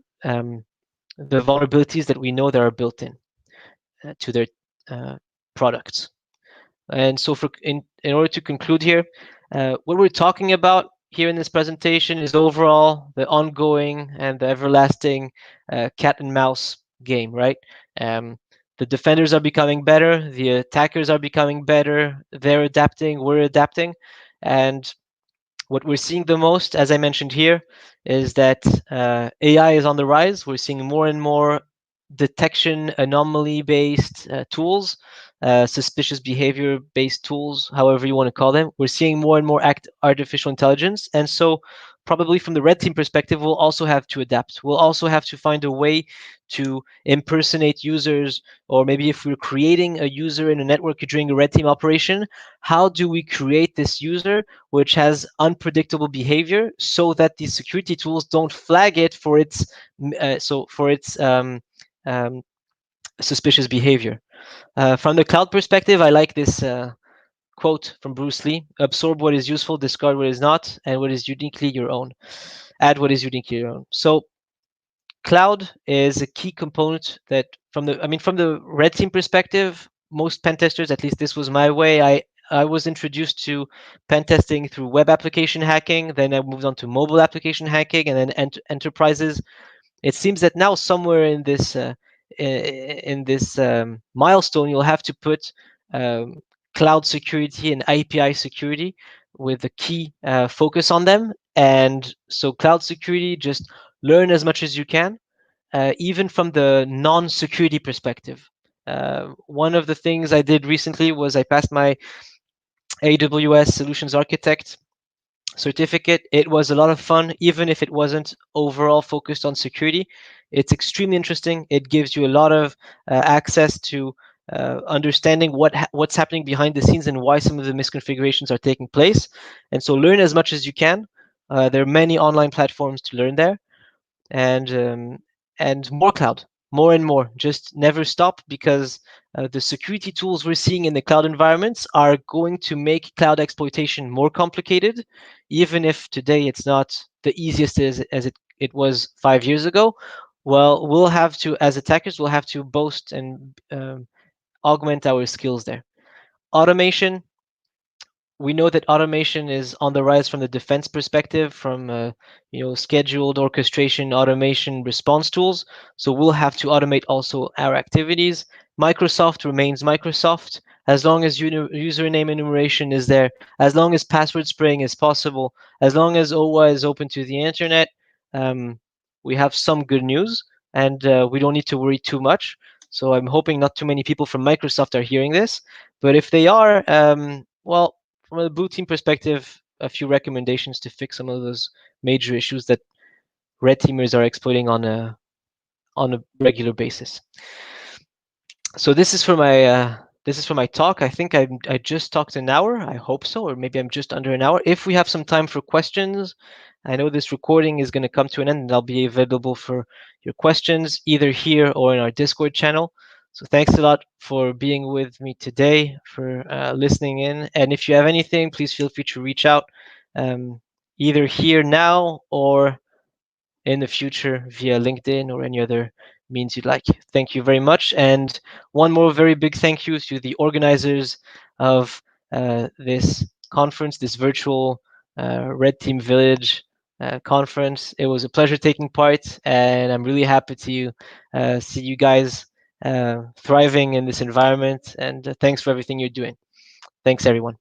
vulnerabilities that we know that are built in to their products. And so in order to conclude here, what we're talking about here in this presentation is overall the ongoing and the everlasting cat and mouse game, right? The defenders are becoming better, the attackers are becoming better, they're adapting, we're adapting. And what we're seeing the most, as I mentioned here, is that AI is on the rise. We're seeing more and more detection anomaly-based tools suspicious behavior-based tools, however you want to call them. We're seeing more and more artificial intelligence, and so probably from the red team perspective, we'll also have to adapt. We'll also have to find a way to impersonate users, or maybe if we're creating a user in a network during a red team operation, how do we create this user which has unpredictable behavior so that these security tools don't flag it for its um, suspicious behavior. From the cloud perspective, I like this quote from Bruce Lee: absorb what is useful, discard what is not, and what is uniquely your own. Add what is uniquely your own. So cloud is a key component that from the red team perspective, most pen testers, at least this was my way, I was introduced to pen testing through web application hacking, then I moved on to mobile application hacking, and then enterprises. It seems that now somewhere in this milestone, you'll have to put um, cloud security and API security with a key focus on them. And so cloud security, just learn as much as you can, even from the non-security perspective. One of the things I did recently was I passed my AWS Solutions Architect certificate. It was a lot of fun, even if it wasn't overall focused on security. It's extremely interesting. It gives you a lot of access to understanding what's happening behind the scenes and why some of the misconfigurations are taking place. And so learn as much as you can. There are many online platforms to learn there, and more cloud, more and more. Just never stop, because the security tools we're seeing in the cloud environments are going to make cloud exploitation more complicated, even if today it's not the easiest as it was 5 years ago. Well, we'll have to, as attackers, we'll have to boast and augment our skills there. Automation, we know that automation is on the rise from the defense perspective, from scheduled orchestration, automation, response tools. So we'll have to automate also our activities. Microsoft remains Microsoft as long as username enumeration is there, as long as password spraying is possible, as long as OWA is open to the internet. We have some good news, and we don't need to worry too much. So I'm hoping not too many people from Microsoft are hearing this, but if they are, well, from a blue team perspective, a few recommendations to fix some of those major issues that red teamers are exploiting on a regular basis. So this is for my talk. I think I just talked an hour. I hope so, or maybe I'm just under an hour. If we have some time for questions, I know this recording is going to come to an end, and I'll be available for your questions either here or in our Discord channel. So thanks a lot for being with me today, for listening in. And if you have anything, please feel free to reach out, either here now or in the future via LinkedIn or any other means you'd like. Thank you very much. And one more very big thank you to the organizers of this conference, this virtual Red Team Village conference. It was a pleasure taking part, and I'm really happy to see you guys thriving in this environment. And thanks for everything you're doing. Thanks, everyone.